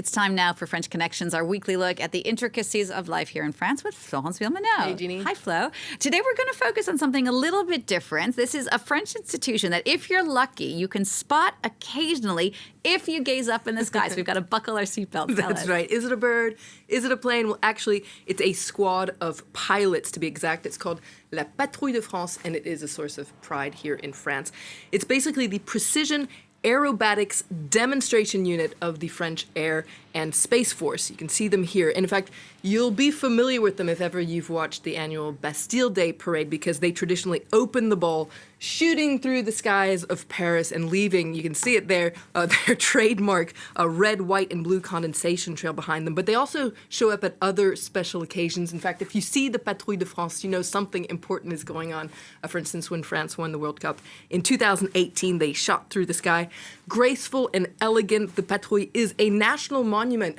It's time now for French Connections, our weekly look at the intricacies of life here in France with Florence Villeminot. Hey, Genie. Hi, Flo. Today we're going to focus on something a little bit different. This is a French institution that, if you're lucky, you can spot occasionally if you gaze up in the sky. So we've got to buckle our seatbelts. That's right. Is it a bird? Is it a plane? Well, actually, it's a squad of pilots, to be exact. It's called La Patrouille de France, and it is a source of pride here in France. It's basically the precision aerobatics demonstration unit of the French Air and Space Force. You can see them here. And in fact, you'll be familiar with them if ever you've watched the annual Bastille Day parade, because they traditionally open the ball, shooting through the skies of Paris and leaving, you can see it there, their trademark red, white, and blue condensation trail behind them. But they also show up at other special occasions. In fact, if you see the Patrouille de France, you know something important is going on. For instance, when France won the World Cup in 2018, they shot through the sky. Graceful and elegant, the Patrouille is a national monument,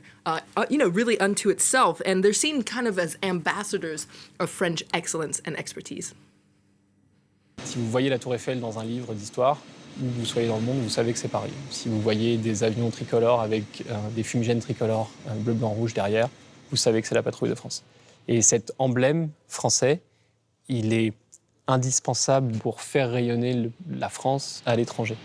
really unto itself. And they're seen kind of as ambassadors of French excellence and expertise. Si vous voyez la Tour Eiffel dans un livre d'histoire, où vous soyez dans le monde, vous savez que c'est Paris. Si vous voyez des avions tricolores avec des fumigènes tricolores bleu, blanc, rouge derrière, vous savez que c'est la Patrouille de France. Et cet emblème français, il est indispensable pour faire rayonner la France à l'étranger.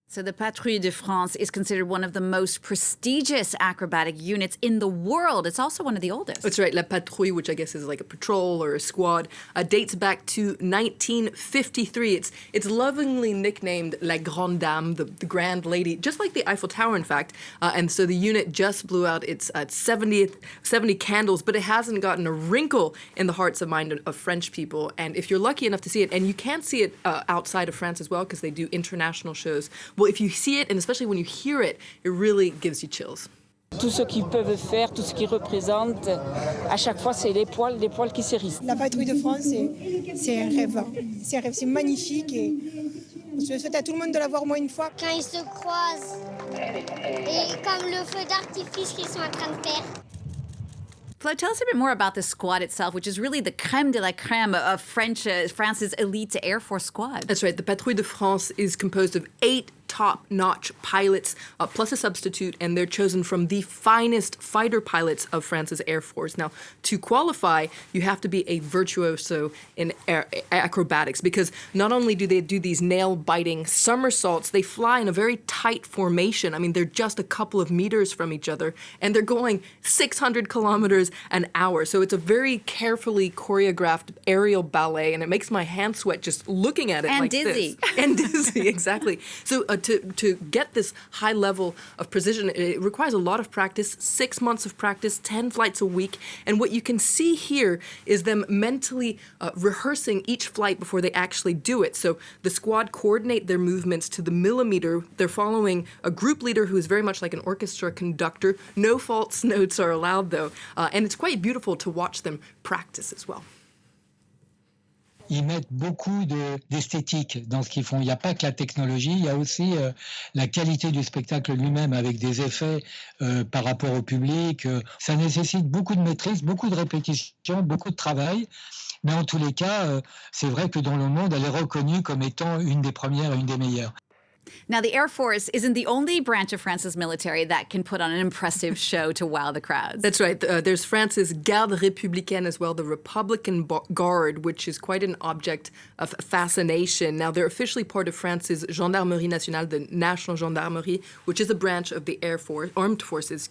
So the Patrouille de France is considered one of the most prestigious acrobatic units in the world. It's also one of the oldest. That's right. La Patrouille, which I guess is like a patrol or a squad, dates back to 1953. It's lovingly nicknamed La Grande Dame, the Grand Lady, just like the Eiffel Tower, in fact. And so the unit just blew out its 70 candles, but it hasn't gotten a wrinkle in the hearts and mind of French people. And if you're lucky enough to see it, and you can see it outside of France as well, because they do international shows, well, if you see it, and especially when you hear it, it really gives you chills. Tout ce qu'ils peuvent faire, tout ce qu'ils représentent, à chaque fois, c'est les poils qui s'hérissent. La Patrouille de France, c'est un rêve. C'est un rêve, c'est magnifique et je souhaite à tout le monde de la voir au moins une fois. Quand ils se croisent, et comme le feu d'artifice qu'ils sont en train de faire. Flo, tell us a bit more about the squad itself, which is really the crème de la crème of France's elite Air Force squad. That's right. The Patrouille de France is composed of 8 top-notch pilots, plus a substitute, and they're chosen from the finest fighter pilots of France's Air Force. Now, to qualify, you have to be a virtuoso in acrobatics, because not only do they do these nail-biting somersaults, they fly in a very tight formation. I mean, they're just a couple of meters from each other, and they're going 600 kilometers an hour. So it's a very carefully choreographed aerial ballet, and it makes my hands sweat just looking at it and like dizzy. this. And dizzy, exactly. So to get this high level of precision, it requires a lot of practice, 6 months of practice, 10 flights a week. And what you can see here is them mentally rehearsing each flight before they actually do it. So the squad coordinate their movements to the millimeter. They're following a group leader who is very much like an orchestra conductor. No false notes are allowed, though. And it's quite beautiful to watch them practice as well. Ils mettent beaucoup d'esthétique dans ce qu'ils font. Il n'y a pas que la technologie, il y a aussi la qualité du spectacle lui-même avec des effets par rapport au public. Ça nécessite beaucoup de maîtrise, beaucoup de répétition, beaucoup de travail. Mais en tous les cas, c'est vrai que dans le monde, elle est reconnue comme étant une des premières et une des meilleures. Now, the Air Force isn't the only branch of France's military that can put on an impressive show to wow the crowds. That's right. There's France's Garde Républicaine as well, the Republican Guard, which is quite an object of fascination. Now, they're officially part of France's Gendarmerie Nationale, the National Gendarmerie, which is a branch of the Armed Forces,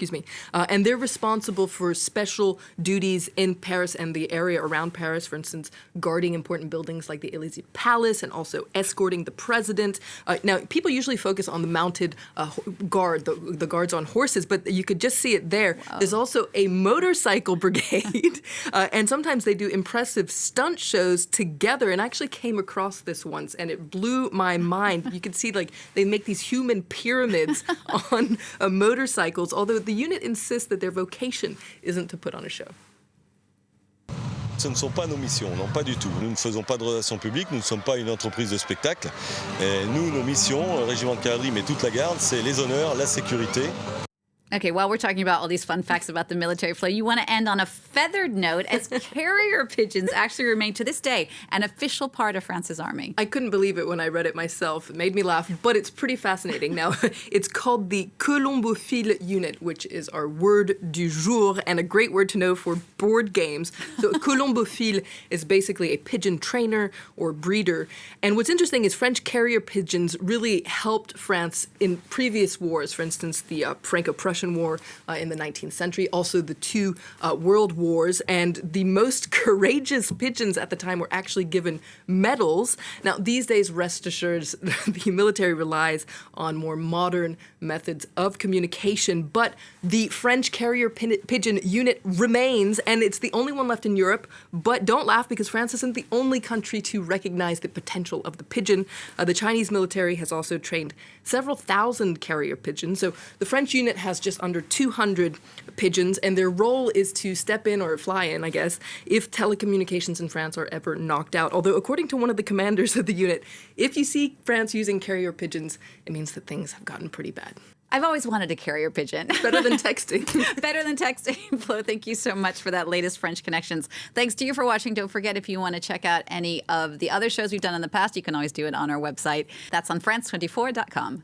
and they're responsible for special duties in Paris and the area around Paris, for instance, guarding important buildings like the Élysée Palace and also escorting the president. Now, people usually focus on the mounted guard, the guards on horses, but you could just see it there. Wow. There's also a motorcycle brigade, and sometimes they do impressive stunt shows together, and I actually came across this once, and it blew my mind. You could see, like, they make these human pyramids on motorcycles, although the unit insists that their vocation isn't to put on a show. Ce ne sont pas nos missions, non, pas du tout. Nous ne faisons pas de relations publiques, nous ne sommes pas une entreprise de spectacle. Et nous, nos missions, le régiment de cavalerie, mais toute la garde, c'est les honneurs, la sécurité. Okay, while we're talking about all these fun facts about the military flow, you want to end on a feathered note as carrier pigeons actually remain to this day an official part of France's army. I couldn't believe it when I read it myself. It made me laugh, but it's pretty fascinating. Now, it's called the colombophile unit, which is our word du jour and a great word to know for board games. So a colombophile is basically a pigeon trainer or breeder. And what's interesting is French carrier pigeons really helped France in previous wars, for instance, the Franco-Prussian War in the 19th century, also the two world wars, and the most courageous pigeons at the time were actually given medals. Now, these days, rest assured, the military relies on more modern methods of communication, but the French carrier pigeon unit remains, and it's the only one left in Europe. But don't laugh, because France isn't the only country to recognize the potential of the pigeon. The Chinese military has also trained several thousand carrier pigeons. So the French unit has just under 200 pigeons, and their role is to step in, or fly in, I guess, if telecommunications in France are ever knocked out. Although, according to one of the commanders of the unit, if you see France using carrier pigeons, it means that things have gotten pretty bad. I've always wanted a carrier pigeon. Better than texting. Better than texting. Flo, thank you so much for that latest French Connections. Thanks to you for watching. Don't forget, if you want to check out any of the other shows we've done in the past, you can always do it on our website. That's on France24.com.